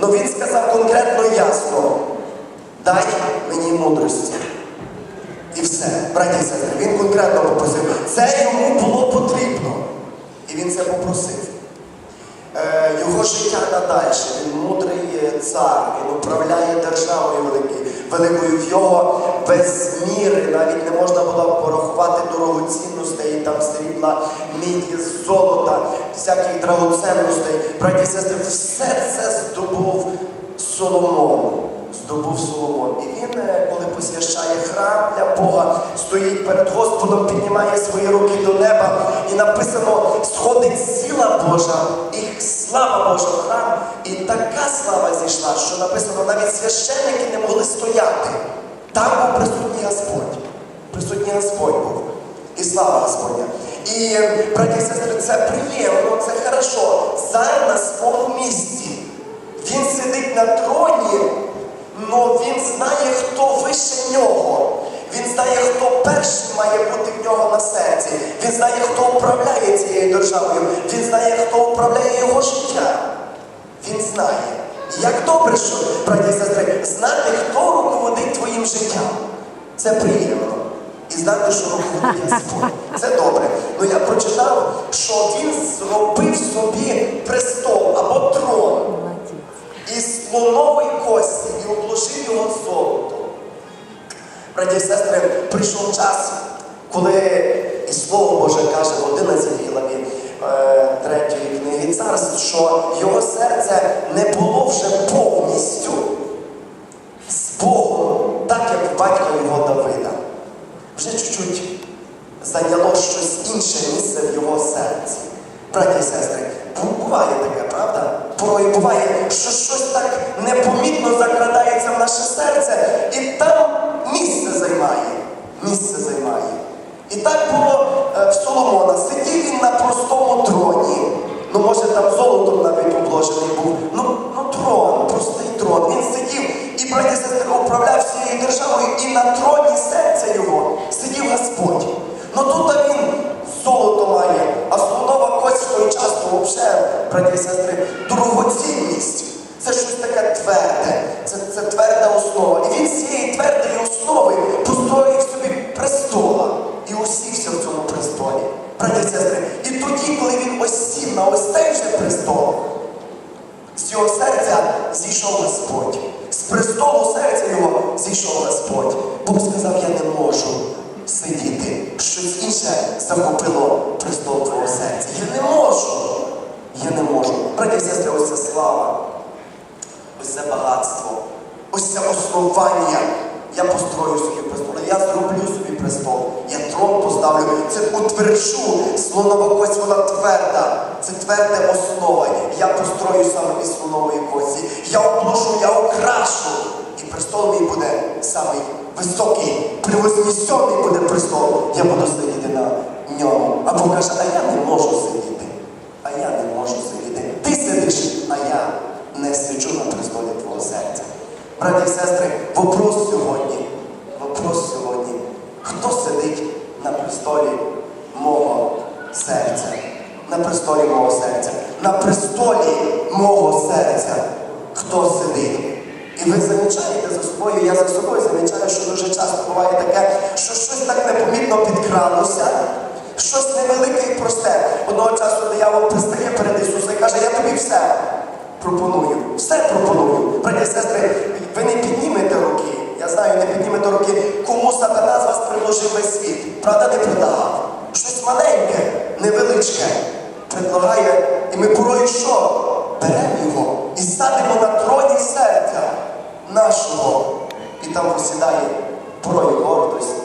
Но він сказав конкретно ясно: дай мені мудрості. І все, браті і сестри, він конкретно попросив. Це йому було потрібно. І він це попросив. Його життя надальше, він мудрий цар, він управляє державою великою. В його без міри навіть не можна було порахувати дорогоцінностей, там срібла, міді, золота, всяких драгоценностей. Браті і сестри, все це здобув Соломон. І він, коли посвящає храм для Бога, стоїть перед Господом, піднімає свої руки до неба, і написано: сходить сила Божа і слава Божа в храм. І така слава зійшла, що написано, навіть священники не могли стояти. Там був присутній Господь. Присутній Господь був. І слава Господня. І, браті і сестри, це приємно, це хорошо. Цар на своєму місці. Він сидить на троні, але він знає, хто вище нього. Він знає, хто перший має бути в нього на серці. Він знає, хто управляє цією державою. Він знає, хто управляє його життя. Він знає. І як добре, що, браті і сестри, знати, хто руководить твоїм життям. Це приємно. І знати, що руководить Господь. Це добре. Але я прочитав, що він зробив собі престол або трон із слонової кості і обложив його золотом. Браті і сестри, прийшов час, коли і Слово Боже каже в 11 главі 3 книги Царств, що його серце не було вже повністю з Богом, так як батька його Давида. Вже чуть-чуть зайняло щось інше місце в його серці. Браті і сестри, буває таке, правда? Порою буває, що щось так непомітно закрадається в наше серце, і там місце займає. І так було в Соломона. Сидів він на простому троні. Ну, може, там золотом навіть обложений був. Ну, трон, простий трон. Він сидів і, браті і сестри, управляв всією державою, і на троні серця його сидів Господь. Ну, тут він золото має, а слонова кость в той час, то взагалі, браті і сестри, дорогоцінність. Це щось таке тверде, це тверда основа. І він з цієї твердої основи построїв собі престола і усівся в цьому престолі. Браті і сестри, і тоді, коли він осів на ось цей вже престол, з його серця зійшов Господь. З престолу серця його зійшов Господь. Бог сказав: я не можу сидіти. Щось інше захопило престол твого серця. Я не можу. Браті і сестри, ось це слава. Ось це багатство. Ось це основання. Я построю собі престол. Я зроблю собі престол. Я трон поставлю. Це утверджу. Слонова кость, вона тверда. Це тверда основа. Я построю саме із слонової кості. Я обложу, я украшу. І престол мій буде самий високий, превознесений буде престол. Я буду сидіти на ньому. А Бог каже: а я не можу сидіти. Ти сидиш, а я не сиджу на престолі твого серця. Браті і сестри, вопрос сьогодні. Хто сидить на престолі мого серця? На престолі мого серця. На престолі мого серця. Хто сидить? І ви замічаєте за собою, я за собою замічаю, що дуже часто буває таке, що щось так непомітно підкралося, щось невелике і просте. Одного часу диявол пристає перед Ісусом і каже: я тобі все пропоную. Браті і сестри, ви не піднімете руки. Я знаю, не піднімете руки, кому сатана з вас предложив весь світ. Правда, не предлагав. Щось маленьке, невеличке предлагає. І ми порою що? Беремо його і садимо на троні серця нашого. І там посідає порою гордость,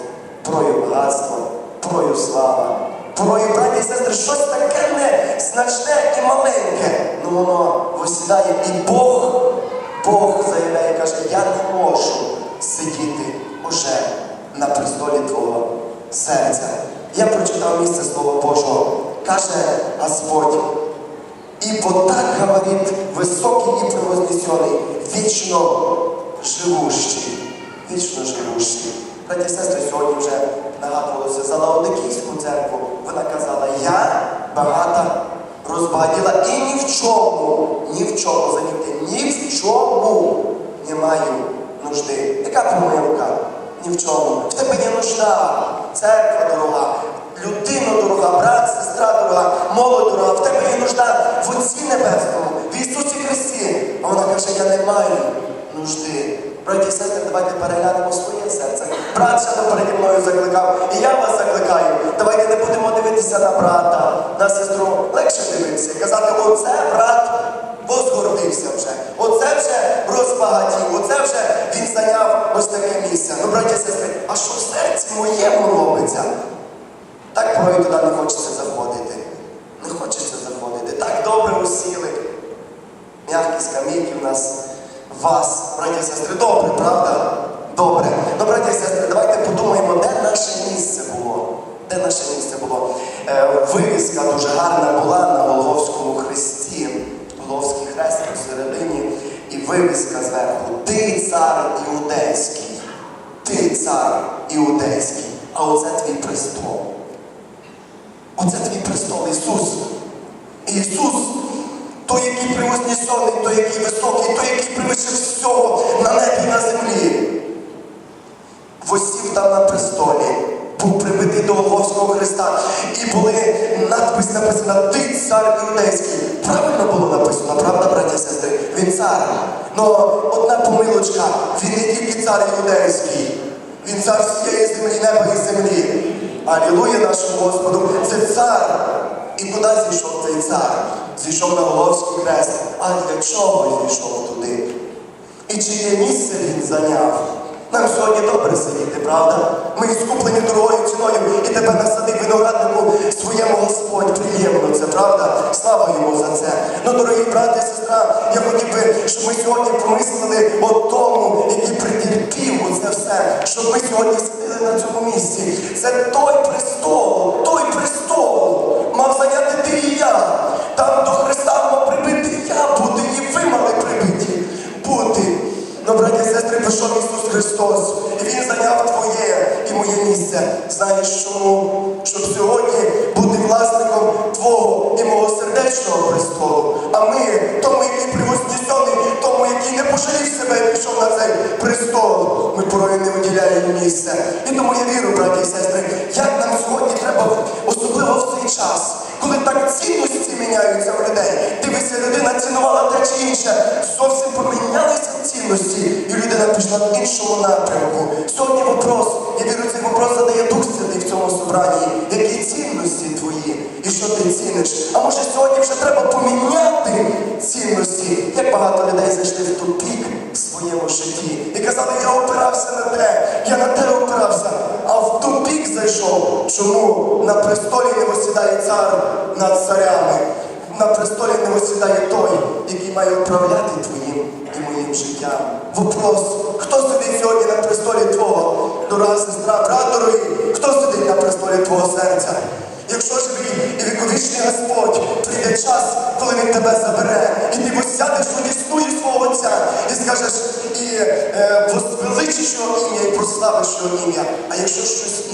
порою багатство, порою слава. Порою, браті і сестри, щось таке незначне і маленьке. Ну воно посідає. І Бог заявляє, каже: я не можу сидіти уже на престолі твого серця. Я прочитав місце Слова Божого. Каже Господь: ибо так говорит высокий и превознесенный, вечно живущий. Браті і сестри, сьогодні вже нагадувалося за Лаодикійську церкву. Вона казала: я багата, розбагатіла і ні в чому, замітьте, ні в чому маю нужди. Яка помилка? Ні в чому. В тебе є нужда, церква дорога, людина дорога, брат, сестра дорога, молодь дорога. В тебе є нужда в Отці Небесному, в Ісусі Христі. А вона каже, я не маю нужди. Браті і сестри, давайте переглянемо своє серце. Брат ще переді мною закликав, і я вас закликаю. Давайте не будемо дивитися на брата, на сестру. Легше дивитися і казати, оце брат возгордився вже. Оце вже розбагатів, оце вже він зайняв ось таке місце. Ну, браті і сестри, а що в серці моєму робиться? Так порой туди не хочеться заходити. Не хочеться заходити. Так добре усіли. М'які скамейки в нас. Вас, браті і сестри, добре, правда? Добре. Ну, браті і сестри, давайте подумаємо, де наше місце було. Де наше місце було? Вивіска дуже гарна була на Голгофському хресті. Голгофський хрест посередині. І вивіска зверху. Ти цар іудейський. Ти цар іудейський. А оце твій престол. Оце твій престол, Ісус. Ісус. Той, який превознесений, той, який високий, той, який превише всього на небі і на землі. Восів там на престолі, був прибитий до Голгофського хреста. І були надпис написано «Ти цар іудейський». Правильно було написано, правда, браті і сестри? Він цар. Но одна помилочка, він не тільки цар іудейський. Він цар всієї землі, неба і землі. Алілуя нашому Господу, це цар. І куди зійшов цей цар? Зійшов на Голгофський хрест. А для чого зійшов туди? І чиє місце він зайняв? Нам сьогодні добре сидіти, правда? Ми скуплені дорогою ціною, і тебе насадив винограднику своєму Господь. Приємно це, правда? Слава йому за це. Ну, дорогі брати і сестра, я хотів би, щоб ми сьогодні помислили о тому, який претерпів оце все, щоб ми сьогодні сиділи на цьому місці. Це той престол мав зайняти ти і я. Там до Христа мав прибити я бути, і ви мали прибиті бути. Ну, браті і сестри, пішов Ісус Христос, і Він зайняв твоє і моє місце. Знаєш чому? Щоб сьогодні бути власником твого і мого сердечного престолу. А ми, тому, який превознесений, тому, який не пожалів себе і пішов на цей престол, ми порою не виділяємо місце. І тому я вірю, браті і сестри, як нам сьогодні треба, особливо в цей час, коли так цінності міняються в людей. Дивися, людина цінувала те чи інше, зовсім помінялися цінності, і людина пішла в іншому напрямку. Сьогодні вопрос, я вірю, цей вопрос задає Дух Святий в цьому собранні. Які цінності твої? І що ти ціниш? А може сьогодні вже треба поміняти цінності? Як багато людей зайшли в тупік в своєму житті і казали, я опирався на те, я на те опирався, а в тупік зайшов. Чому? На престолі не восідає цар над царями. На престолі не восідає той, який має управляти твоїм і моїм життям. Вопрос, хто сидить сьогодні на престолі твого, дорога сестра, брат дорогий, хто сидить на престолі твого серця? Якщо живий і віковічний Господь, прийде час, коли Він тебе забере, і ти посядеш у дісну свого Отця, і скажеш, і возвеличиш Його ім'я, і прославиш Його ім'я. А якщо щось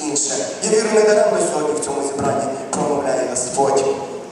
інше, я вірю, не даремно сьогодні в цьому зібранні промовляє Господь.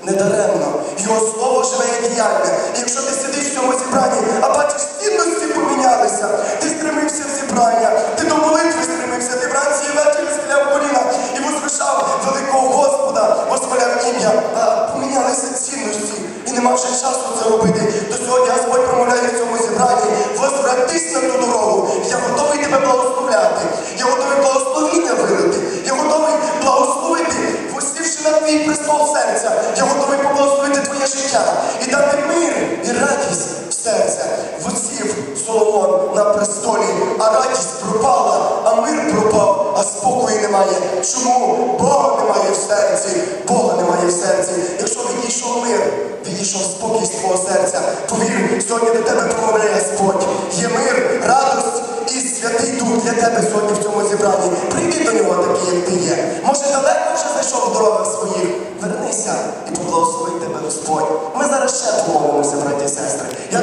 Не даремно. Його слово живе і діяльне. І якщо ти сидиш в цьому зібранні, а бачиш, цінності помінялися, ти стремився в зібрання, ти до молитви стремився, ти вранці і ввечері схиляв коліна і возвишав великого Господа, восхваляв ім'я, а помінялися цінності. І нема вже часу це робити. То сьогодні Господь промовляє в цьому зібранні, возвратись на ту дорогу. Я готовий тебе благословляти. Я готовий благословіння вилити. Я готовий благословити, восівши на твій престол серця. Я готовий поблагословити твоє життя і дати мир і радість в серце. Восів Соломон на престолі, а радість пропала, а мир пропав, а спокою немає. Чому? Бога немає в серці. Бога немає в серці. Якщо відійшов мир, відійшов спокій з твого серця, повір, сьогодні до тебе промовляє Господь. Є мир, радость і Святий Дух для тебе сьогодні в цьому зібранні. Прийди до нього такий, як ти є. Може, далеко вже зайшов в дорогах своїх? Вернися і поблагословить тебе Господь. Ми зараз ще помолимося, браті і сестри. Я